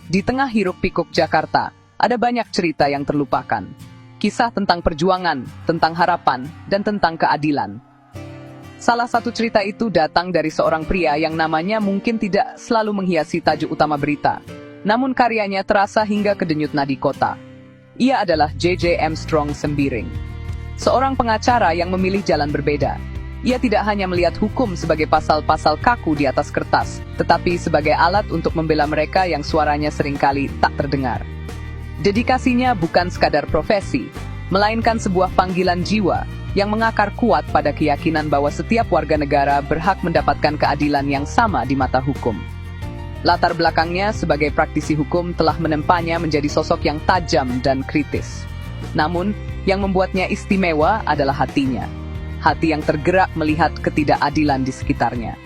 Di tengah hiruk-pikuk Jakarta, ada banyak cerita yang terlupakan. Kisah tentang perjuangan, tentang harapan, dan tentang keadilan. Salah satu cerita itu datang dari seorang pria yang namanya mungkin tidak selalu menghiasi tajuk utama berita. Namun karyanya terasa hingga ke denyut nadi kota. Ia adalah J.J. Armstrong Sembiring. Seorang pengacara yang memilih jalan berbeda. Ia tidak hanya melihat hukum sebagai pasal-pasal kaku di atas kertas, tetapi sebagai alat untuk membela mereka yang suaranya seringkali tak terdengar. Dedikasinya bukan sekadar profesi, melainkan sebuah panggilan jiwa yang mengakar kuat pada keyakinan bahwa setiap warga negara berhak mendapatkan keadilan yang sama di mata hukum. Latar belakangnya sebagai praktisi hukum telah menempanya menjadi sosok yang tajam dan kritis. Namun, yang membuatnya istimewa adalah hatinya. Hati yang tergerak melihat ketidakadilan di sekitarnya.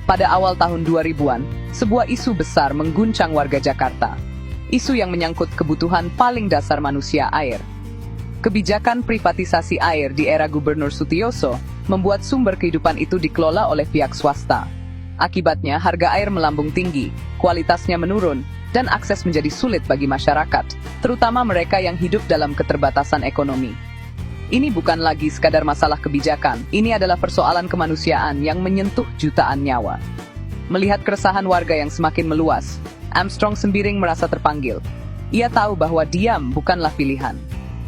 Pada awal tahun 2000-an, sebuah isu besar mengguncang warga Jakarta. Isu yang menyangkut kebutuhan paling dasar manusia, air. Kebijakan privatisasi air di era Gubernur Sutiyoso membuat sumber kehidupan itu dikelola oleh pihak swasta. Akibatnya, harga air melambung tinggi, kualitasnya menurun, dan akses menjadi sulit bagi masyarakat, terutama mereka yang hidup dalam keterbatasan ekonomi. Ini bukan lagi sekadar masalah kebijakan, ini adalah persoalan kemanusiaan yang menyentuh jutaan nyawa. Melihat keresahan warga yang semakin meluas, Armstrong Sembiring merasa terpanggil. Ia tahu bahwa diam bukanlah pilihan.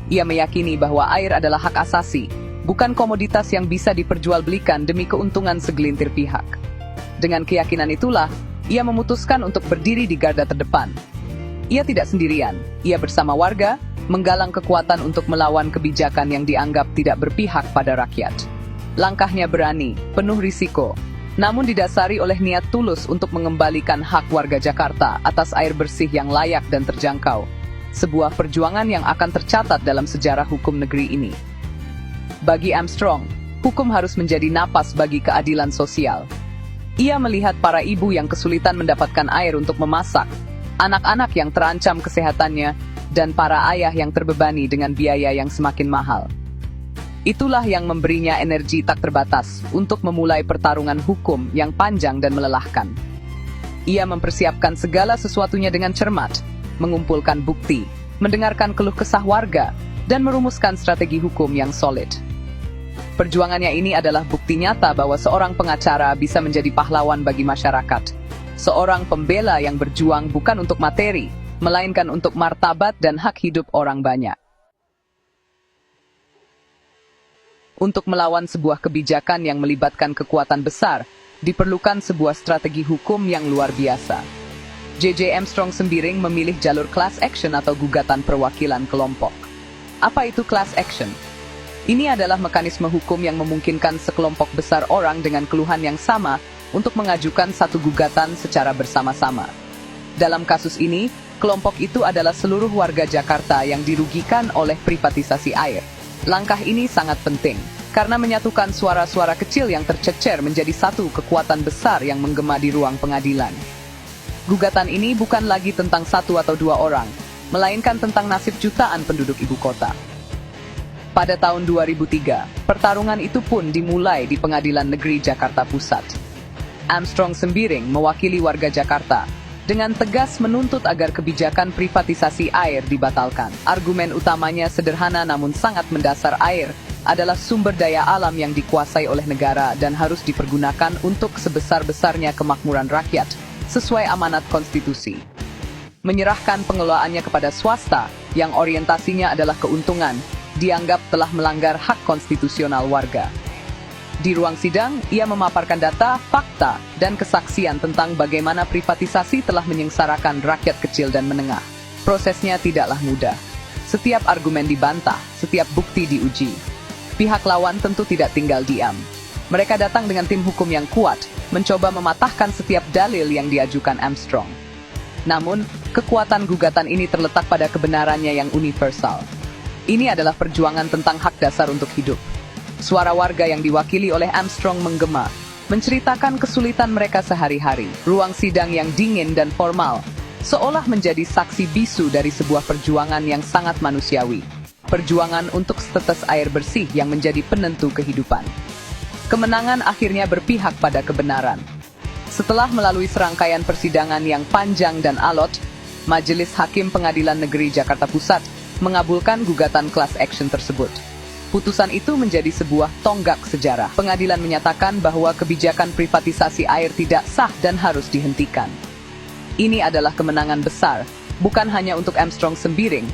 Ia meyakini bahwa air adalah hak asasi, bukan komoditas yang bisa diperjualbelikan demi keuntungan segelintir pihak. Dengan keyakinan itulah, ia memutuskan untuk berdiri di garda terdepan. Ia tidak sendirian, ia bersama warga, menggalang kekuatan untuk melawan kebijakan yang dianggap tidak berpihak pada rakyat. Langkahnya berani, penuh risiko, namun didasari oleh niat tulus untuk mengembalikan hak warga Jakarta atas air bersih yang layak dan terjangkau. Sebuah perjuangan yang akan tercatat dalam sejarah hukum negeri ini. Bagi Armstrong, hukum harus menjadi napas bagi keadilan sosial. Ia melihat para ibu yang kesulitan mendapatkan air untuk memasak, anak-anak yang terancam kesehatannya, dan para ayah yang terbebani dengan biaya yang semakin mahal. Itulah yang memberinya energi tak terbatas untuk memulai pertarungan hukum yang panjang dan melelahkan. Ia mempersiapkan segala sesuatunya dengan cermat, mengumpulkan bukti, mendengarkan keluh kesah warga, dan merumuskan strategi hukum yang solid. Perjuangannya ini adalah bukti nyata bahwa seorang pengacara bisa menjadi pahlawan bagi masyarakat. Seorang pembela yang berjuang bukan untuk materi, melainkan untuk martabat dan hak hidup orang banyak. Untuk melawan sebuah kebijakan yang melibatkan kekuatan besar, diperlukan sebuah strategi hukum yang luar biasa. J.J. Armstrong Sembiring memilih jalur class action atau gugatan perwakilan kelompok. Apa itu class action? Ini adalah mekanisme hukum yang memungkinkan sekelompok besar orang dengan keluhan yang sama untuk mengajukan satu gugatan secara bersama-sama. Dalam kasus ini, kelompok itu adalah seluruh warga Jakarta yang dirugikan oleh privatisasi air. Langkah ini sangat penting, karena menyatukan suara-suara kecil yang tercecer menjadi satu kekuatan besar yang menggema di ruang pengadilan. Gugatan ini bukan lagi tentang satu atau dua orang, melainkan tentang nasib jutaan penduduk ibu kota. Pada tahun 2003, pertarungan itu pun dimulai di Pengadilan Negeri Jakarta Pusat. Armstrong Sembiring mewakili warga Jakarta, dengan tegas menuntut agar kebijakan privatisasi air dibatalkan. Argumen utamanya sederhana namun sangat mendasar. Air adalah sumber daya alam yang dikuasai oleh negara dan harus dipergunakan untuk sebesar-besarnya kemakmuran rakyat, sesuai amanat konstitusi. Menyerahkan pengelolaannya kepada swasta, yang orientasinya adalah keuntungan, dianggap telah melanggar hak konstitusional warga. Di ruang sidang, ia memaparkan data, fakta, dan kesaksian tentang bagaimana privatisasi telah menyengsarakan rakyat kecil dan menengah. Prosesnya tidaklah mudah. Setiap argumen dibantah, setiap bukti diuji. Pihak lawan tentu tidak tinggal diam. Mereka datang dengan tim hukum yang kuat, mencoba mematahkan setiap dalil yang diajukan Armstrong. Namun, kekuatan gugatan ini terletak pada kebenarannya yang universal. Ini adalah perjuangan tentang hak dasar untuk hidup. Suara warga yang diwakili oleh Armstrong menggema, menceritakan kesulitan mereka sehari-hari. Ruang sidang yang dingin dan formal, seolah menjadi saksi bisu dari sebuah perjuangan yang sangat manusiawi. Perjuangan untuk setetes air bersih yang menjadi penentu kehidupan. Kemenangan akhirnya berpihak pada kebenaran. Setelah melalui serangkaian persidangan yang panjang dan alot, Majelis Hakim Pengadilan Negeri Jakarta Pusat mengabulkan gugatan class action tersebut. Putusan itu menjadi sebuah tonggak sejarah. Pengadilan menyatakan bahwa kebijakan privatisasi air tidak sah dan harus dihentikan. Ini adalah kemenangan besar, bukan hanya untuk Armstrong Sembiring,